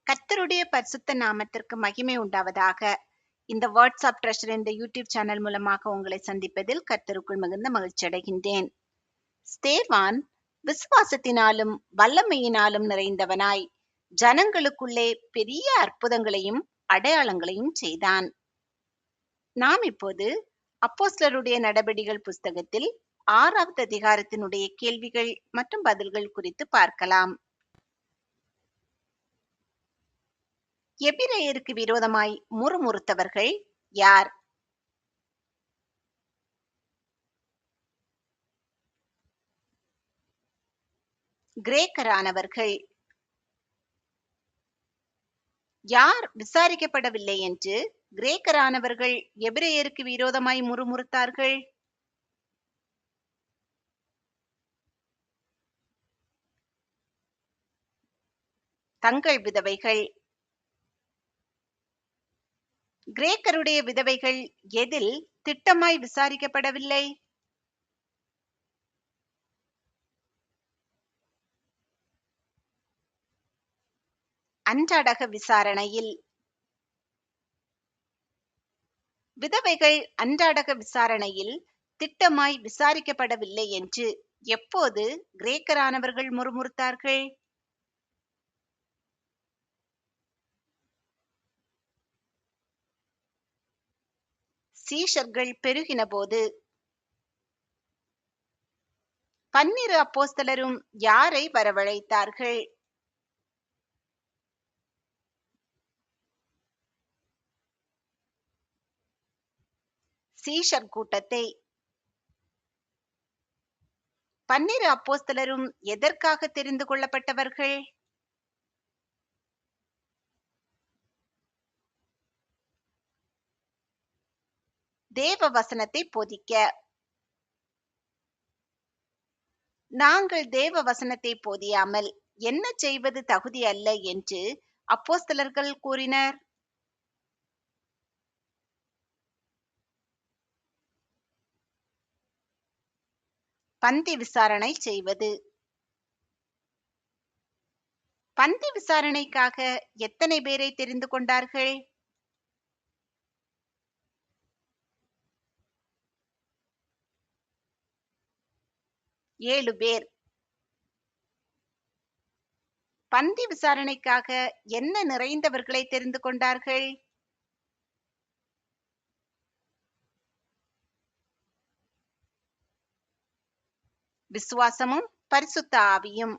கர்த்தருடைய பரிசுத்த நாமத்திற்கு மகிமை உண்டாவதாக. இந்த வாட்ஸ்அப் ட்ரெஷர் இந்த யூடியூப் சேனல் மூலமாக உங்களை சந்திப்பதில் கர்த்தருக்குள் மிகுந்த மகிழ்ச்சி அடைகின்றேன். ஸ்தேவான் விசுவாசத்தினாலும் வல்லமையினாலும் நிறைந்தவனாய் ஜனங்களுக்குள்ளே பெரிய அற்புதங்களையும் அடையாளங்களையும் செய்தான். நாம் இப்போது அப்போஸ்தலருடைய நடபடிகள் புஸ்தகத்தில் 6வது அதிகாரத்தினுடைய கேள்விகள் மற்றும் பதில்கள் குறித்து பார்க்கலாம். எபிரெயருக்கு விரோதமாய் முறுமுறுத்தவர்கள் யார்? கிரேக்கரானவர்கள். யார் விசாரிக்கப்படவில்லை என்று கிரேக்கரானவர்கள் எபிரெயருக்கு விரோதமாய் முறுமுறுத்தார்கள்? தங்கள் விதவைகள். கிரேக்கருடைய விதவைகள் எதில் திட்டமாய் விசாரிக்கப்படவில்லை? அன்றாடக விசாரணையில். விதவைகள் அன்றாடக விசாரணையில் திட்டமாய் விசாரிக்கப்படவில்லை என்று எப்போது கிரேக்கரானவர்கள் முறுமுறுத்தார்கள்? சீஷர்கள் பெருகின போது. 12 அப்போஸ்தலரும் யாரை வரவழைத்தார்கள்? சீஷர் கூட்டத்தை. 12 அப்போஸ்தலரும் எதற்காக தெரிந்து கொள்ளப்பட்டவர்கள்? தேவ வசனத்தை போதிக்க. நாங்கள் தேவ வசனத்தை போதியாமல் என்ன செய்வது தகுதி அல்ல என்று அப்போஸ்தலர்கள் கூறினர். பந்தி விசாரணை செய்வது. பந்தி விசாரணைக்காக எத்தனை பேரை தெரிந்து கொண்டார்கள்? ஏழு பேர். பந்தி விசாரணைக்காக என்ன நிறைந்தவர்களை தெரிந்து கொண்டார்கள்? விசுவாசமும் பரிசுத்த ஆவியும்.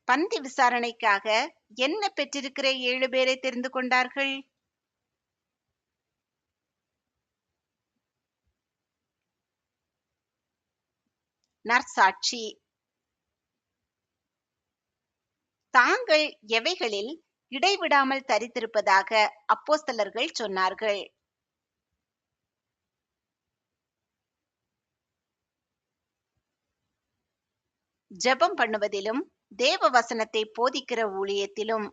பந்தி விசாரணைக்காக என்ன பெற்றிருக்கிற 7 பேரை தெரிந்து கொண்டார்கள்? நற்சாட்சி. தாங்கள் எவைகளில் இடைவிடாமல் தரித்திருப்பதாக அப்போஸ்தலர்கள் சொன்னார்கள்? ஜெபம் பண்ணுவதிலும் தேவ வசனத்தை போதிக்கிற ஊழியத்திலும்.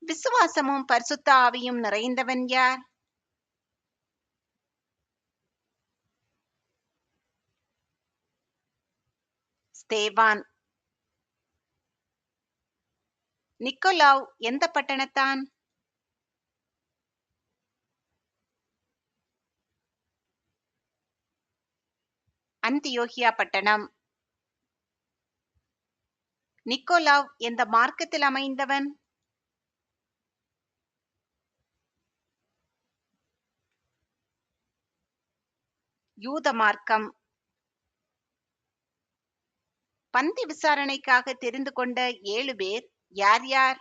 விசுவாசமும் பரிசுத்த ஆவியும் நிறைந்தவன் யார்? ஸ்தேவான். நிக்கோலாவ் எந்த பட்டணத்தான்? அந்தியோகியா பட்டணம். நிக்கோலாவ் எந்த மார்க்கத்தில் அமைந்தவன்? யூத மார்க்கம். பந்தி விசாரணைக்காக தெரிந்து கொண்ட 7 பேர் யார் யார்?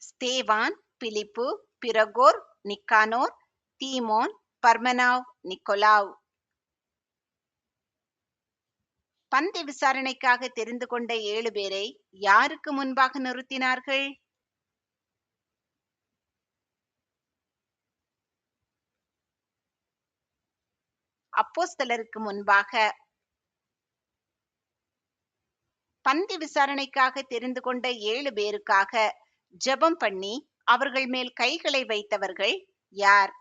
ஸ்தேவான், பிலிப்பு, பிரகோர், நிக்கானோர், தீமோன், பர்மெனாவ், நிக்கோலாவ். பந்தி விசாரணைக்காக தெரிந்து கொண்ட 7 பேரை யாருக்கு முன்பாக நிறுத்தினார்கள்? அப்போஸ்தலருக்கு முன்பாக. பந்தி விசாரணைக்காக தெரிந்து கொண்ட 7 பேருக்காக ஜெபம் பண்ணி அவர்கள் மேல் கைகளை வைத்தவர்கள் யார்?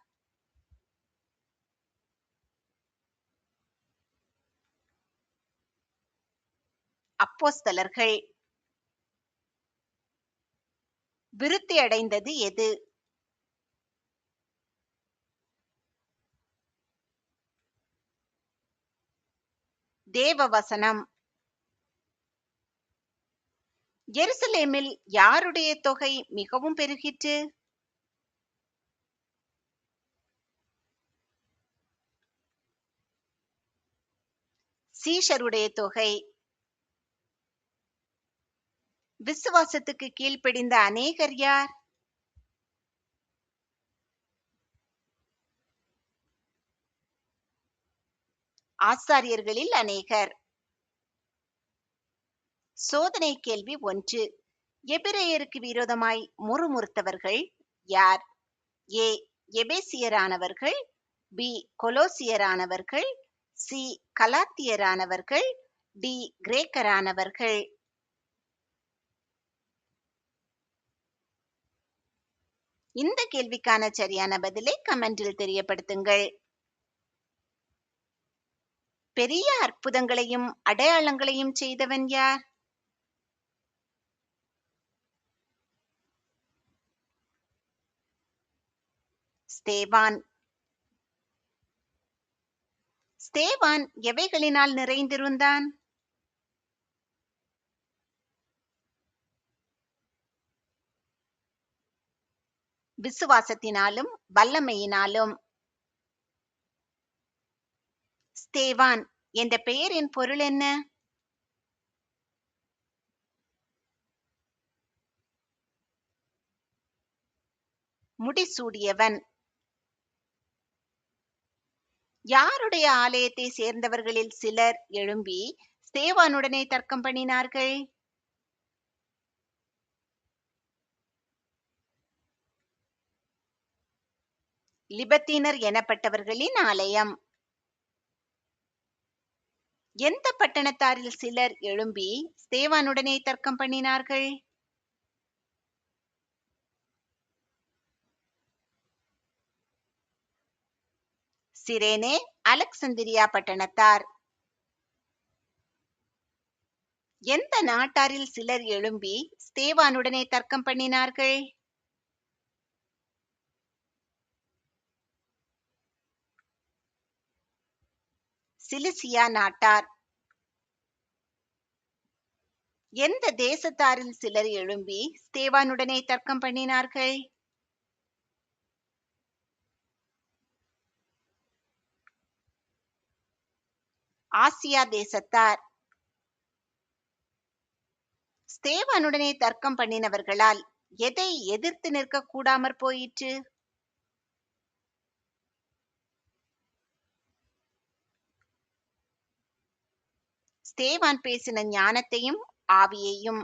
அப்போஸ்தலர்கள். விருத்தி அடைந்தது எது? தேவவசனம். எருசலேமில் யாருடைய தொகை மிகவும் பெருகிற்று? சீஷருடைய தொகை. விசுவாசத்துக்கு கீழ்ப்படிந்த அநேகர் யார்? ஆசாரியர்களில் அநேகர். சோதனை கேள்வி 1. எபிரெயருக்கு விரோதமாய் முறுமுறுத்தவர்கள் யார்? ஏ. எபேசியரானவர்கள், பி. கொலோசியரானவர்கள், சி. கலாத்தியரானவர்கள், டி. கிரேக்கரானவர்கள். இந்த கேள்விக்கான சரியான பதிலை கமெண்டில் தெரியப்படுத்துங்கள். பெரிய அற்புதங்களையும் அடையாளங்களையும் செய்தவன் யார்? ஸ்தேவான். ஸ்தேவான் எவைகளினால் நிறைந்திருந்தான்? விசுவாசத்தினாலும் வல்லமையினாலும். ஸ்தேவான் என்ற பெயரின் பொருள் என்ன? முடிசூடியவன். யாருடைய ஆலயத்தை சேர்ந்தவர்களில் சிலர் எழும்பி ஸ்தேவானுடனே தர்க்கம் பண்ணினார்கள்? லிபர்த்தீனர் எனப்பட்டவர்களின் ஆலயம். எந்த பட்டணத்தாரில் சிலர் எழும்பி ஸ்தேவானுடனே தர்க்கம் பண்ணினார்கள்? சிரேனே, அலெக்சந்திரியா பட்டணத்தார். எந்த நாட்டாரில் சிலர் எழும்பி ஸ்தேவானுடனே தர்க்கம் பண்ணினார்கள்? சிலிசியா நாட்டார். எந்த தேசத்தாரில் சிலர் எழும்பி ஸ்தேவானுடனே தர்க்கம் பண்ணினார்கள்? ஆசியா தேசத்தார். ஸ்தேவானுடனே தர்க்கம் பண்ணினவர்களால் எதை எதிர்த்து நிற்க கூடாமற் போயிற்று? ஸ்தேவான் பேசின ஞானத்தையும் ஆவியையும்.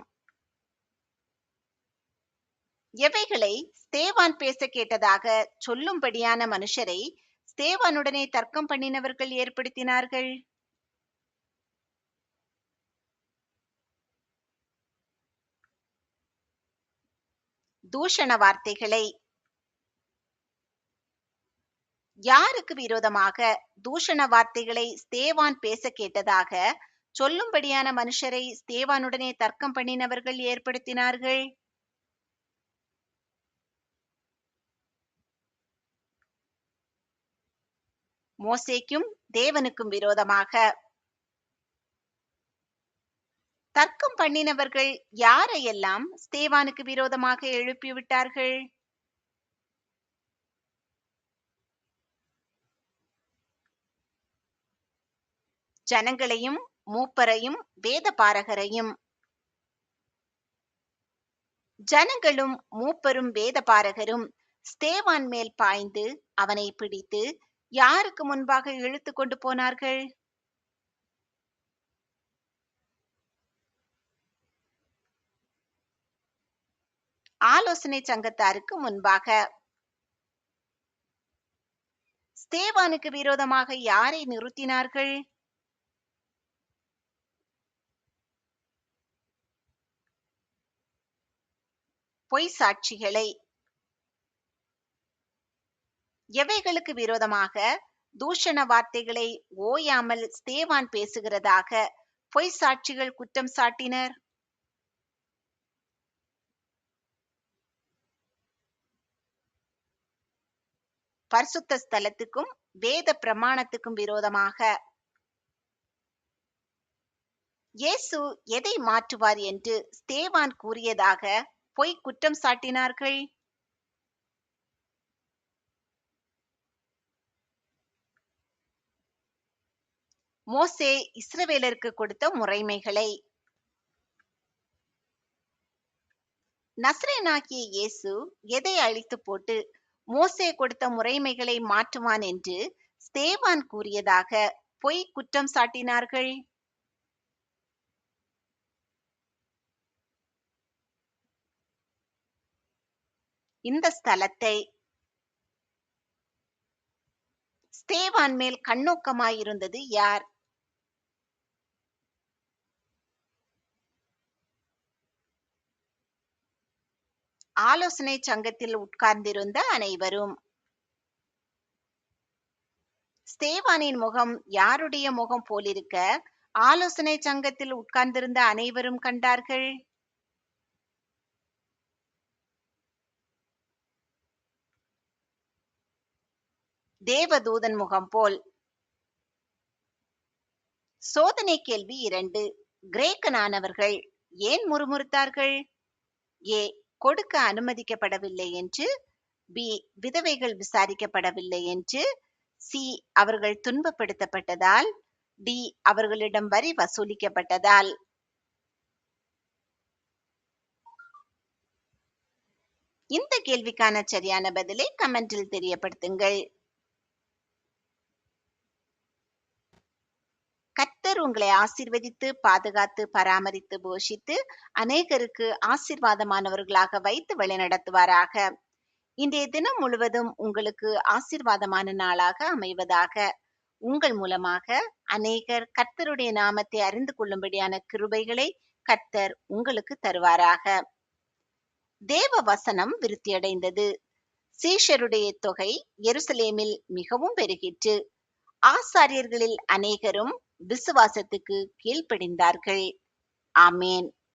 எவைகளை ஸ்தேவான் பேச கேட்டதாக சொல்லும்படியான மனுஷரை ஸ்தேவானுடனே தர்க்கம் பண்ணினவர்கள் ஏற்படுத்தினார்கள்? தூஷண வார்த்தைகளை. யாருக்கு விரோதமாக தூஷண வார்த்தைகளை ஸ்தேவான் பேச கேட்டதாக சொல்லும்படியான மனுஷரை ஸ்தேவானுடனே தர்க்கம் பண்ணினவர்கள் ஏற்படுத்தினார்கள்? மோசேக்கும் தேவனுக்கும் விரோதமாக. தர்க்கம் பண்ணினவர்கள் யாரையெல்லாம் ஸ்தேவானுக்கு விரோதமாக எழுப்பிவிட்டார்கள்? ஜனங்களையும் மூப்பரையும் வேதபாரகரையும். ஜனங்களும் மூப்பரும் வேதபாரகரும் ஸ்தேவான் மேல் பாய்ந்து அவனை பிடித்து யாருக்கு முன்பாக இழுத்து கொண்டு போனார்கள்? ஆலோசனை சங்கத்தாருக்கு முன்பாக. ஸ்தேவானுக்கு விரோதமாக யாரை நிறுத்தினார்கள்? பொய் சாட்சிகளை. எவைகளுக்கு விரோதமாக தூஷண வார்த்தைகளை ஓயாமல் ஸ்தேவான் பேசுகிறதாக பொய் சாட்சிகள் குற்றம் சாட்டினர்? பரிசுத்த ஸ்தலத்துக்கும் வேத பிரமாணத்துக்கும் விரோதமாக. இயேசு எதை மாற்றுவார் என்று ஸ்தேவான் கூறியதாக பொய் குற்றம் சாட்டினார்கள்? மோசே இஸ்ரவேலருக்கு கொடுத்த முறைமைகளை. நசரேயனாகிய இயேசு எதை அழித்து போட்டு மோசே கொடுத்த முறைமைகளை மாற்றுவான் என்று ஸ்தேவான் கூறியதாக பொய் குற்றம் சாட்டினார்கள்? இந்த ஸ்தலத்தை ஸ்தேவான் மேல் கண்ணோக்கமாயிருந்தது யார்? ஆலோசனை சங்கத்தில் உட்கார்ந்திருந்த அனைவரும். ஸ்தேவானின் முகம் யாருடைய முகம் போலிருக்க ஆலோசனை சங்கத்தில் உட்கார்ந்திருந்த அனைவரும் கண்டார்கள்? தேவதூதன் முகம் போல். சோதனை கேள்வி 2. கிரேக்கனானவர்கள் ஏன் முறுமுறுத்தார்கள்? ஏ, கொடுக்க அனுமதிக்கப்படவில்லை என்று. பி, விதவைகள் விசாரிக்கப்படவில்லை என்று. சி, அவர்கள் துன்பப்படுத்தப்பட்டதால். டி, அவர்களிடம் வரி வசூலிக்கப்பட்டதால். இந்த கேள்விக்கான சரியான பதிலை கமெண்டில் தெரியப்படுத்துங்கள். கர்த்தர் உங்களை ஆசீர்வதித்து பாதுகாத்து பராமரித்து போஷித்து அநேகருக்கு ஆசீர்வாதமானவர்களாக வைத்து வழிநடத்துவாராக. இன்றைய தினம் முழுவதும் உங்களுக்கு ஆசீர்வாதமான நாளாக அமைவதாக. உங்கள் மூலமாக அநேகர் கர்த்தருடைய நாமத்தை அறிந்து கொள்ளும்படியான கிருபைகளை கர்த்தர் உங்களுக்கு தருவாராக. தேவ வசனம் விருத்தியடைந்தது. சீஷருடைய தொகை எருசலேமில் மிகவும் பெருகிற்று. ஆசாரியர்களில் அநேகரும் விசுவாசத்துக்கு கீழ்ப்படிந்தார்கள். ஆமேன்.